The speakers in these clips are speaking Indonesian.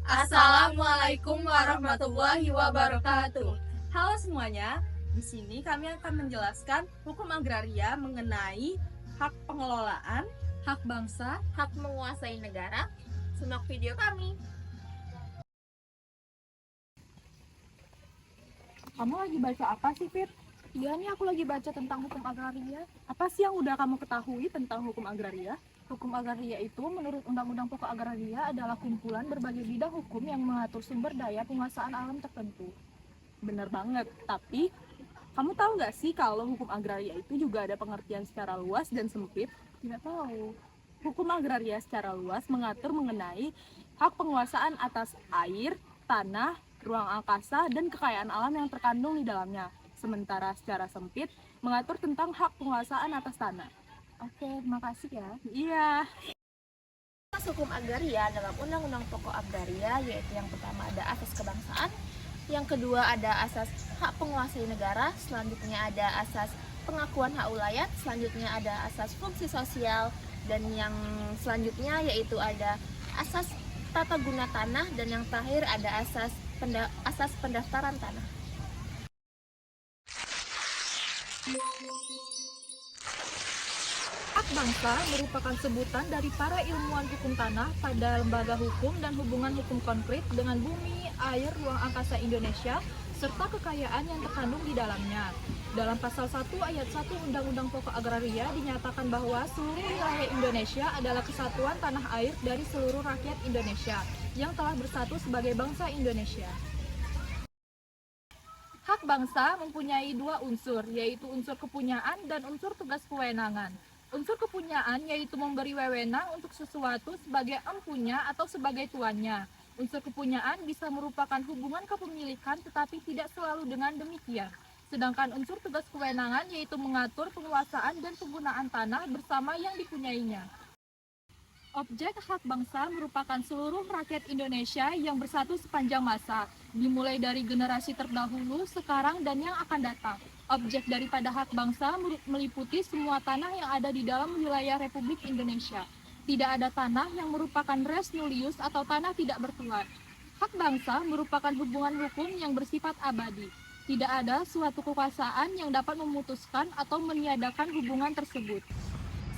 Assalamualaikum warahmatullahi wabarakatuh. Halo semuanya, di sini kami akan menjelaskan hukum agraria mengenai hak pengelolaan, Hak bangsa, hak menguasai negara. Simak video kami. Kamu lagi baca apa sih, Fit? iya nih aku lagi baca tentang hukum agraria. Apa sih yang udah kamu ketahui tentang hukum agraria? Hukum agraria itu menurut Undang-Undang Pokok Agraria adalah kumpulan berbagai bidang hukum yang mengatur sumber daya penguasaan alam tertentu. Bener banget, tapi kamu tahu nggak sih kalau hukum agraria itu juga ada pengertian secara luas dan sempit? Tidak tahu. Hukum agraria secara luas mengatur mengenai hak penguasaan atas air, tanah, ruang angkasa, dan kekayaan alam yang terkandung di dalamnya. Sementara secara sempit mengatur tentang hak penguasaan atas tanah. Oke, terima kasih ya. Iya. Hukum agraria dalam Undang-Undang Pokok Agraria yaitu yang pertama ada asas kebangsaan, yang kedua ada asas hak penguasai negara, selanjutnya ada asas pengakuan hak ulayat, selanjutnya ada asas fungsi sosial, dan yang selanjutnya yaitu ada asas tata guna tanah, dan yang terakhir ada asas pendaftaran tanah. Hak bangsa merupakan sebutan dari para ilmuwan hukum tanah pada lembaga hukum dan hubungan hukum konkret dengan bumi, air, ruang angkasa Indonesia, serta kekayaan yang terkandung di dalamnya. Dalam pasal 1 ayat 1 Undang-Undang Pokok Agraria dinyatakan bahwa seluruh wilayah Indonesia adalah kesatuan tanah air dari seluruh rakyat Indonesia yang telah bersatu sebagai bangsa Indonesia. Hak bangsa mempunyai dua unsur, yaitu unsur kepunyaan dan unsur tugas kewenangan. Unsur kepunyaan yaitu memberi wewenang untuk sesuatu sebagai empunya atau sebagai tuannya. Unsur kepunyaan bisa merupakan hubungan kepemilikan tetapi tidak selalu dengan demikian. Sedangkan unsur tugas kewenangan yaitu mengatur penguasaan dan penggunaan tanah bersama yang dipunyainya. Objek hak bangsa merupakan seluruh rakyat Indonesia yang bersatu sepanjang masa, dimulai dari generasi terdahulu, sekarang, dan yang akan datang. Objek daripada hak bangsa meliputi semua tanah yang ada di dalam wilayah Republik Indonesia. Tidak ada tanah yang merupakan res nullius atau tanah tidak bertuan. Hak bangsa merupakan hubungan hukum yang bersifat abadi. Tidak ada suatu kekuasaan yang dapat memutuskan atau meniadakan hubungan tersebut.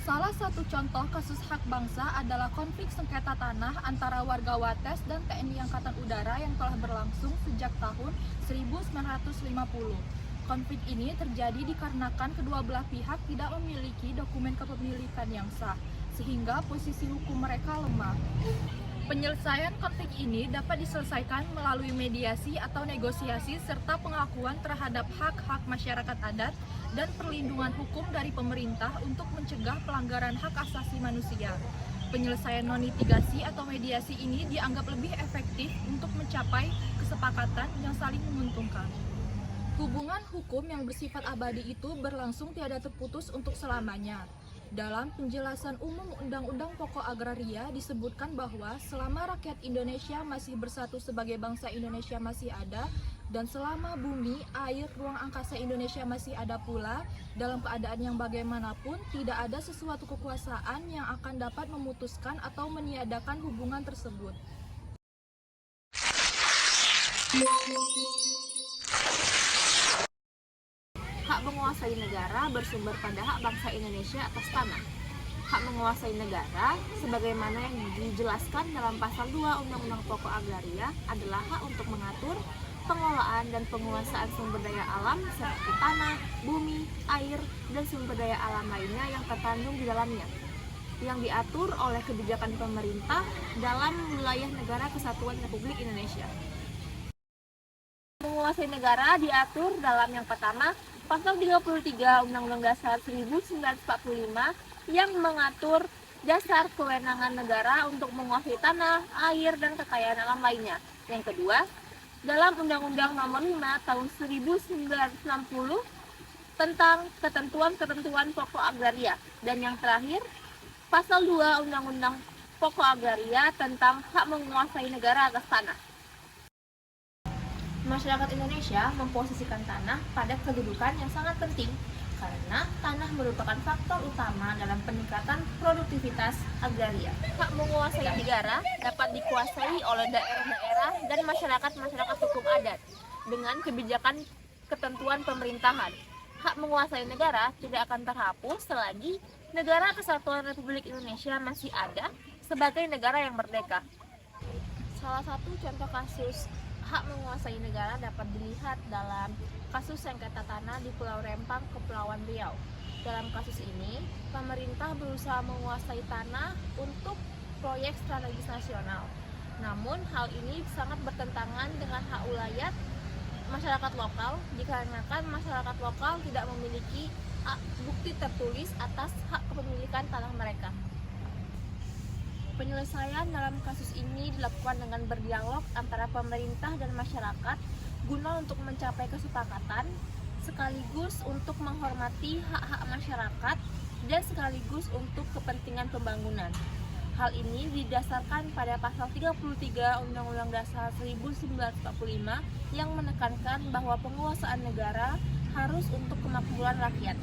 Salah satu contoh kasus hak bangsa adalah konflik sengketa tanah antara warga Wates dan TNI Angkatan Udara yang telah berlangsung sejak tahun 1950. Konflik ini terjadi dikarenakan kedua belah pihak tidak memiliki dokumen kepemilikan yang sah, sehingga posisi hukum mereka lemah. Penyelesaian konflik ini dapat diselesaikan melalui mediasi atau negosiasi serta pengakuan terhadap hak-hak masyarakat adat dan perlindungan hukum dari pemerintah untuk mencegah pelanggaran hak asasi manusia. Penyelesaian non-litigasi atau mediasi ini dianggap lebih efektif untuk mencapai kesepakatan yang saling menguntungkan. Hubungan hukum yang bersifat abadi itu berlangsung tiada terputus untuk selamanya. Dalam penjelasan umum Undang-Undang Pokok Agraria disebutkan bahwa selama rakyat Indonesia masih bersatu sebagai bangsa Indonesia masih ada, dan selama bumi, air, ruang angkasa Indonesia masih ada pula, dalam keadaan yang bagaimanapun tidak ada sesuatu kekuasaan yang akan dapat memutuskan atau meniadakan hubungan tersebut. Hak menguasai negara bersumber pada hak bangsa Indonesia atas tanah. Hak menguasai negara, sebagaimana yang dijelaskan dalam pasal 2 Undang-Undang Pokok Agraria, adalah hak untuk mengatur pengelolaan dan penguasaan sumber daya alam seperti tanah, bumi, air, dan sumber daya alam lainnya yang terkandung di dalamnya, yang diatur oleh kebijakan pemerintah dalam wilayah negara kesatuan Republik Indonesia. Menguasai negara diatur dalam yang pertama, pasal 33 Undang-Undang Dasar 1945 yang mengatur dasar kewenangan negara untuk menguasai tanah, air, dan kekayaan alam lainnya. Yang kedua, dalam Undang-Undang Nomor 5 Tahun 1960 tentang ketentuan-ketentuan pokok agraria. Dan yang terakhir, pasal 2 Undang-Undang Pokok Agraria tentang hak menguasai negara atas tanah. Masyarakat Indonesia memposisikan tanah pada kedudukan yang sangat penting karena tanah merupakan faktor utama dalam peningkatan produktivitas agraria. Hak menguasai negara dapat dikuasai oleh daerah-daerah dan masyarakat-masyarakat hukum adat dengan kebijakan ketentuan pemerintahan. Hak menguasai negara tidak akan terhapus selagi Negara Kesatuan Republik Indonesia masih ada sebagai negara yang merdeka. Salah satu contoh kasus hak menguasai negara dapat dilihat dalam kasus sengketa tanah di Pulau Rempang, Kepulauan Riau. Dalam kasus ini, pemerintah berusaha menguasai tanah untuk proyek strategis nasional. Namun, hal ini sangat bertentangan dengan hak ulayat masyarakat lokal, dikarenakan masyarakat lokal tidak memiliki bukti tertulis atas hak kepemilikan tanah mereka. Penyelesaian dalam kasus ini dilakukan dengan berdialog antara pemerintah dan masyarakat guna untuk mencapai kesepakatan sekaligus untuk menghormati hak-hak masyarakat dan sekaligus untuk kepentingan pembangunan. Hal ini didasarkan pada pasal 33 Undang-Undang Dasar 1945 yang menekankan bahwa penguasaan negara harus untuk kemakmuran rakyat.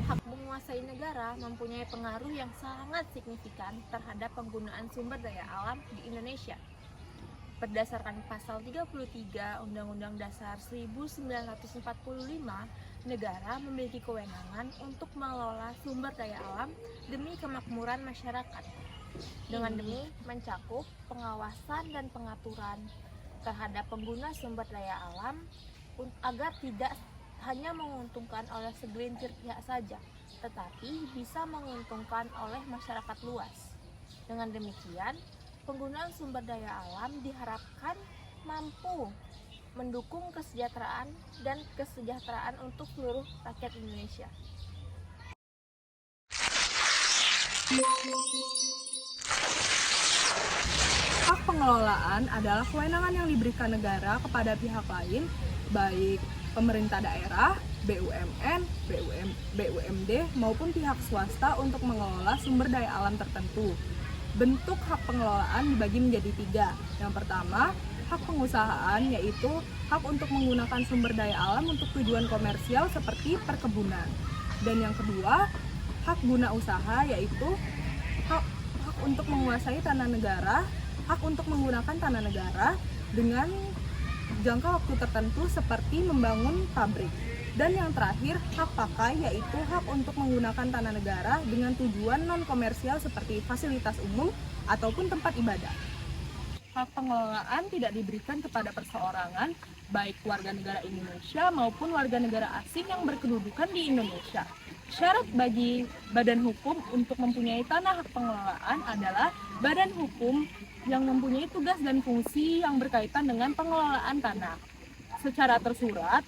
Hak menguasai negara mempunyai pengaruh yang sangat signifikan terhadap penggunaan sumber daya alam di Indonesia. Berdasarkan pasal 33 Undang-Undang Dasar 1945, negara memiliki kewenangan untuk mengelola sumber daya alam demi kemakmuran masyarakat. Dengan demi mencakup pengawasan dan pengaturan terhadap pengguna sumber daya alam agar tidak hanya menguntungkan oleh segelintir pihak saja, tetapi bisa menguntungkan oleh masyarakat luas. Dengan demikian, penggunaan sumber daya alam diharapkan mampu mendukung kesejahteraan dan kesejahteraan untuk seluruh rakyat Indonesia. Hak pengelolaan adalah kewenangan yang diberikan negara kepada pihak lain, baik pemerintah daerah, BUMN, BUMD, maupun pihak swasta untuk mengelola sumber daya alam tertentu. Bentuk hak pengelolaan dibagi menjadi 3. Yang pertama, hak pengusahaan, yaitu hak untuk menggunakan sumber daya alam untuk tujuan komersial seperti perkebunan. Dan yang kedua, hak guna usaha, yaitu hak untuk menguasai tanah negara, hak untuk menggunakan tanah negara dengan jangka waktu tertentu seperti membangun pabrik. Dan yang terakhir, hak pakai, yaitu hak untuk menggunakan tanah negara dengan tujuan non-komersial seperti fasilitas umum ataupun tempat ibadah. Hak pengelolaan tidak diberikan kepada perseorangan, baik warga negara Indonesia maupun warga negara asing yang berkedudukan di Indonesia. Syarat bagi badan hukum untuk mempunyai tanah hak pengelolaan adalah badan hukum yang mempunyai tugas dan fungsi yang berkaitan dengan pengelolaan tanah. Secara tersurat,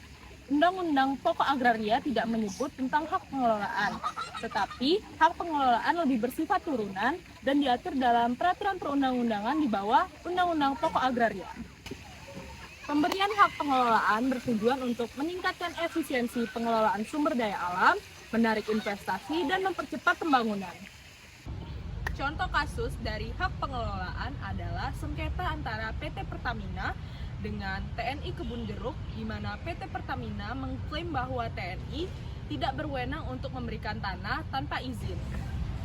Undang-Undang Pokok Agraria tidak menyebut tentang hak pengelolaan, tetapi hak pengelolaan lebih bersifat turunan dan diatur dalam peraturan perundang-undangan di bawah Undang-Undang Pokok Agraria. Pemberian hak pengelolaan bertujuan untuk meningkatkan efisiensi pengelolaan sumber daya alam, menarik investasi, dan mempercepat pembangunan. Contoh kasus dari hak pengelolaan adalah sengketa antara PT Pertamina dengan TNI Kebun Jeruk, di mana PT Pertamina mengklaim bahwa TNI tidak berwenang untuk memberikan tanah tanpa izin.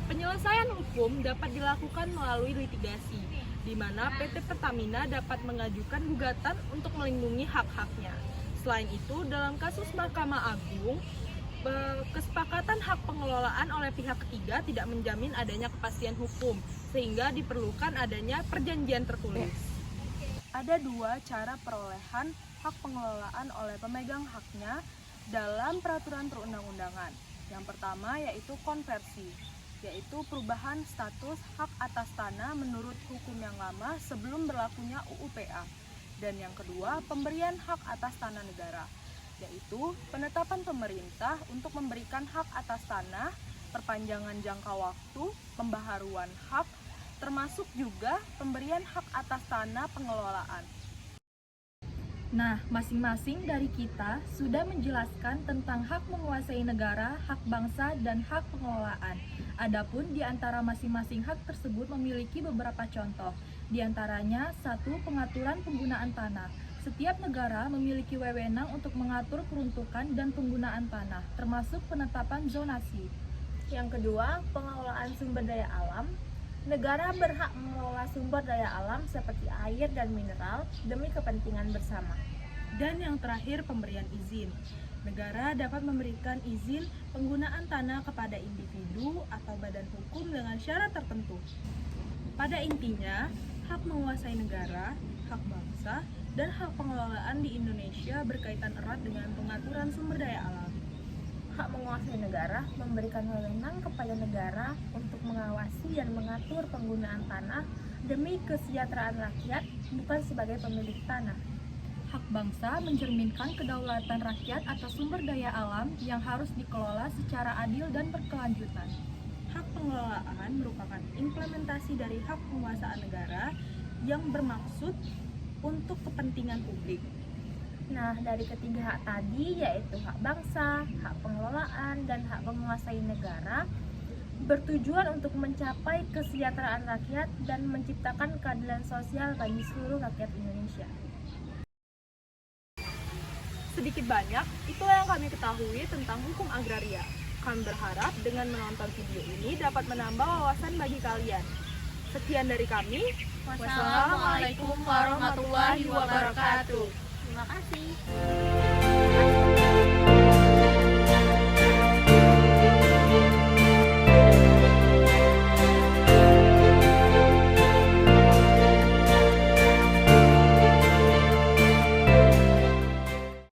Penyelesaian hukum dapat dilakukan melalui litigasi, di mana PT Pertamina dapat mengajukan gugatan untuk melindungi hak-haknya. Selain itu, dalam kasus Mahkamah Agung, kesepakatan hak pengelolaan oleh pihak ketiga tidak menjamin adanya kepastian hukum, sehingga diperlukan adanya perjanjian tertulis. Ada 2 cara perolehan hak pengelolaan oleh pemegang haknya dalam peraturan perundang-undangan. Yang pertama yaitu konversi, yaitu perubahan status hak atas tanah menurut hukum yang lama sebelum berlakunya UU PA. Dan yang kedua, pemberian hak atas tanah negara, yaitu penetapan pemerintah untuk memberikan hak atas tanah, perpanjangan jangka waktu, pembaharuan hak, termasuk juga pemberian hak atas tanah pengelolaan. Nah, masing-masing dari kita sudah menjelaskan tentang hak menguasai negara, hak bangsa, dan hak pengelolaan. Adapun di antara masing-masing hak tersebut memiliki beberapa contoh. Di antaranya, 1. Pengaturan penggunaan tanah. Setiap negara memiliki wewenang untuk mengatur peruntukan dan penggunaan tanah, termasuk penetapan zonasi. Yang kedua, pengelolaan sumber daya alam. Negara berhak mengelola sumber daya alam seperti air dan mineral demi kepentingan bersama. Dan yang terakhir, pemberian izin. Negara dapat memberikan izin penggunaan tanah kepada individu atau badan hukum dengan syarat tertentu. Pada intinya, hak menguasai negara, hak bangsa, dan hak pengelolaan di Indonesia berkaitan erat dengan pengaturan sumber daya alam. Hak menguasai negara memberikan wewenang kepada negara untuk mengawasi dan mengatur penggunaan tanah demi kesejahteraan rakyat, bukan sebagai pemilik tanah. Hak bangsa mencerminkan kedaulatan rakyat atas sumber daya alam yang harus dikelola secara adil dan berkelanjutan. Hak pengelolaan merupakan implementasi dari hak penguasaan negara yang bermaksud untuk kepentingan publik. Nah, dari ketiga hak tadi, yaitu hak bangsa, hak pengelolaan, dan hak menguasai negara, bertujuan untuk mencapai kesejahteraan rakyat dan menciptakan keadilan sosial bagi seluruh rakyat Indonesia. Sedikit banyak, itulah yang kami ketahui tentang hukum agraria. Kami berharap dengan menonton video ini dapat menambah wawasan bagi kalian. Sekian dari kami. Wassalamualaikum warahmatullahi wabarakatuh. Terima kasih.